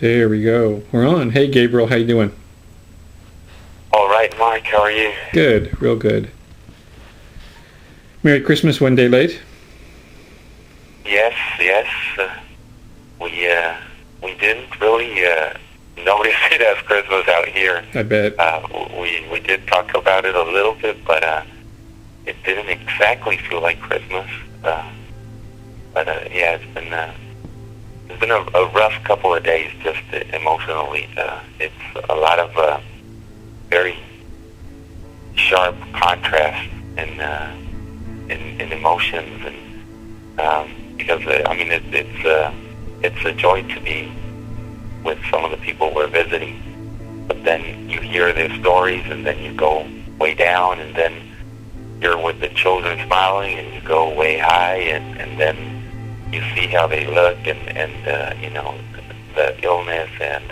There we go. We're on. Hey, Gabriel, how you doing? All right, Mike, how are you? Good, real good. Merry Christmas one day late. Yes. We didn't really notice it as Christmas out here. I bet. We did talk about it a little bit, but it didn't exactly feel like Christmas. Yeah, it's been a rough couple of days, just emotionally. It's a lot of very sharp contrast in emotions, and because it's a joy to be with some of the people we're visiting, but then you hear their stories, and then you go way down, and then you're with the children smiling, and you go way high, and then you see how they look, and the illness and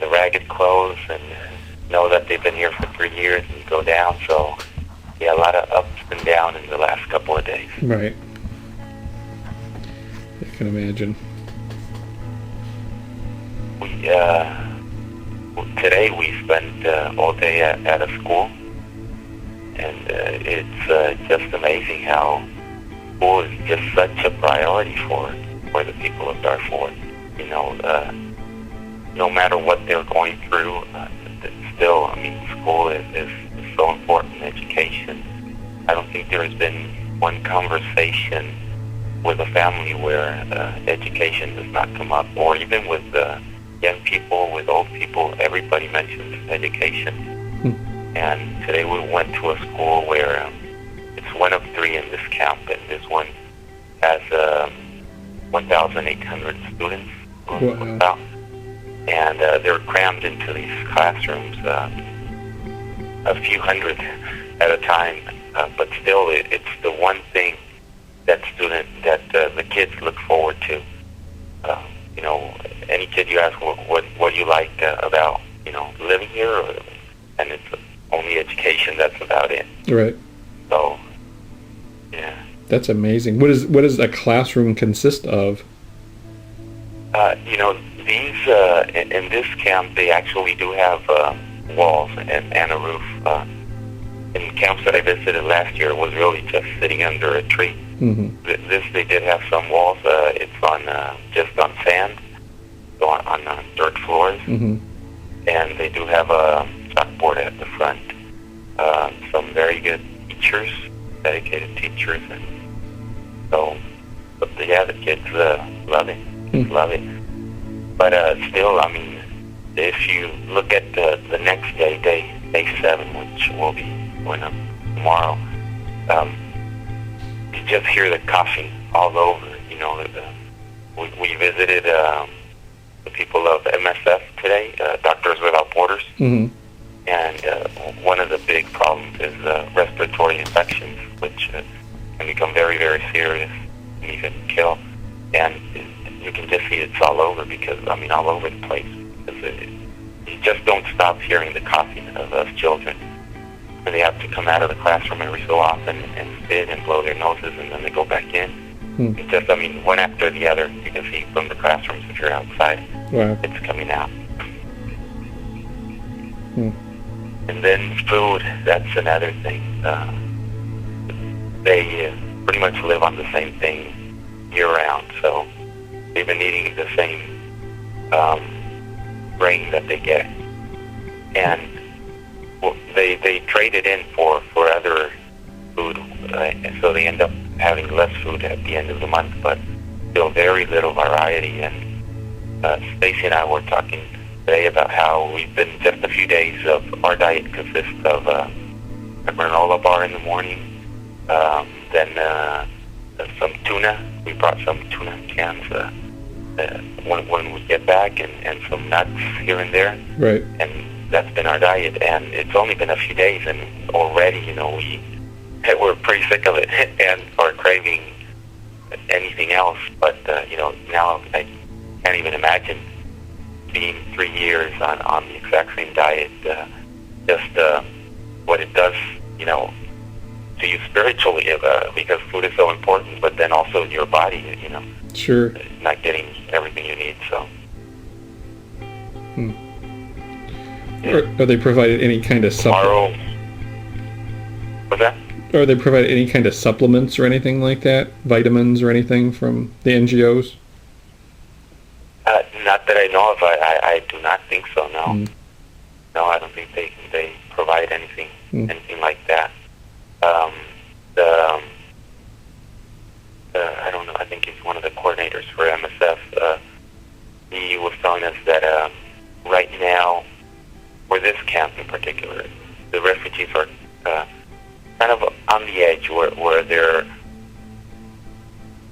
the ragged clothes, and know that they've been here for 3 years, and you go down. So yeah, a lot of ups and downs in the last couple of days. Right. I can imagine. Today we spent all day at a school, and it's just amazing how school is just such a priority for the people of Darfur. No matter what they're going through, still, school is so important. Education. I don't think there has been one conversation with a family where education does not come up, or even with young people, with old people. Everybody mentions education. And today we went to a school where it's one of 3 in this camp, and this one has 1,800 students. Wow. And they're crammed into these classrooms, a few hundred at a time. But still, it's the one thing that the kids look forward to. Any kid you ask what you like about living here, and it's only education. That's about it. Right. So, yeah. That's amazing. What does a classroom consist of? These in this camp, they actually do have walls and a roof. In camps that I visited last year, it was really just sitting under a tree. Mm-hmm. This, they did have some walls. It's on just on sand, so on dirt floors. Mm-hmm. And they do have a chalkboard at the front. Some very good teachers, dedicated teachers, and so, but yeah, the kids love it. Love it. But still, if you look at the next day 7, which will be going up tomorrow, you just hear the coughing all over. We visited the people of MSF today, Doctors Without Borders, mm-hmm. and one of the big problems is respiratory infections, which can become very, very serious and even kill. And you can just see it's all over all over the place. You just don't stop hearing the coughing of those children. And they have to come out of the classroom every so often and spit and blow their noses, and then they go back in. It's just, one after the other. You can see from the classrooms if you're outside. Wow. It's coming out. And then food, that's another thing. They pretty much live on the same thing year-round, so they've been eating the same grain that they get. And they trade it in for other food, so they end up having less food at the end of the month, but still very little variety. And Stacey and I were talking today about how we've been just a few days of our diet consists of a granola bar in the morning, then some tuna. We brought some tuna cans when we get back, and some nuts here and there. Right. And that's been our diet, and it's only been a few days, and already, we're pretty sick of it and are craving anything else. But now I can't even imagine being 3 years on the exact same diet. Just what it does, to you spiritually, because food is so important, but then also your body, Sure. not getting everything you need. So Are they provided any kind of Tomorrow. What's that? Are they provided any kind of supplements or anything like that? Vitamins or anything from the NGOs? Not that I know of. I do not think so. No. No, I don't think they provide anything like that. I don't know. I think he's one of the coordinators for MSF. He was telling us that right now, for this camp in particular, the refugees are kind of on the edge where they're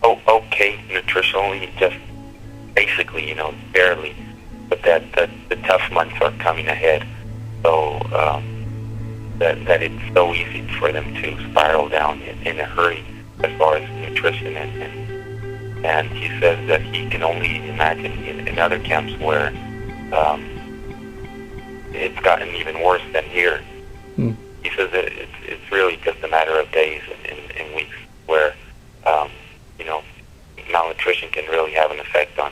okay nutritionally, just basically, barely, but that the tough months are coming ahead. So that it's so easy for them to spiral down in a hurry as far as nutrition, and he says that he can only imagine in other camps where it's gotten even worse than here. He says that it's really just a matter of days and weeks where malnutrition can really have an effect on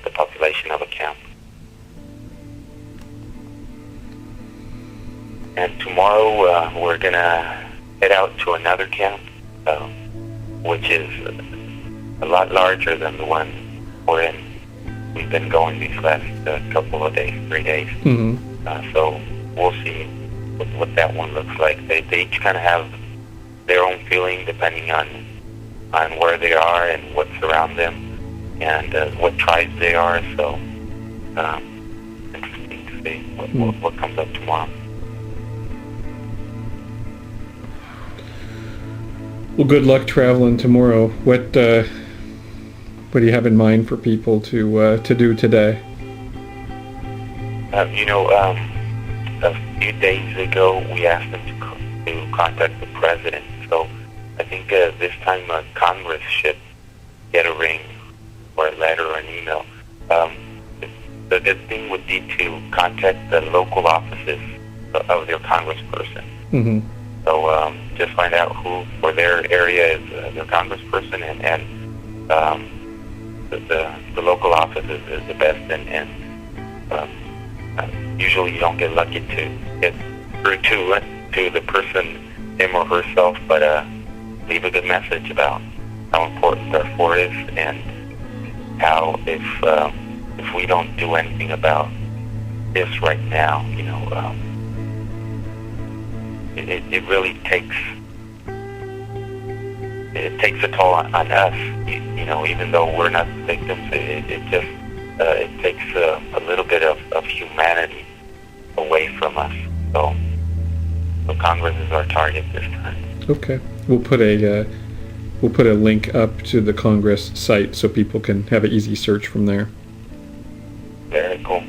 the population of a camp. And tomorrow we're gonna head out to another camp, which is a lot larger than the one we're in. We've been going these last couple of days, 3 days. So we'll see what that one looks like. They each kind of have their own feeling depending on where they are and what's around them and what tribes they are. So interesting to see what comes up tomorrow. Well, good luck traveling tomorrow. What do you have in mind for people to do today? A few days ago, we asked them to contact the president. So I think this time Congress should get a ring or a letter or an email. The good thing would be to contact the local offices of their congressperson. So just find out who for their area is their congressperson, and the local office is the best. And usually you don't get lucky to get through to the person, him or herself, but leave a good message about how important Darfur is and how if we don't do anything about this right now, it really takes a toll on us. Even though we're not victims, it takes a little bit of humanity away from us. So Congress is our target this time. Okay, we'll put a link up to the Congress site so people can have an easy search from there. Very cool.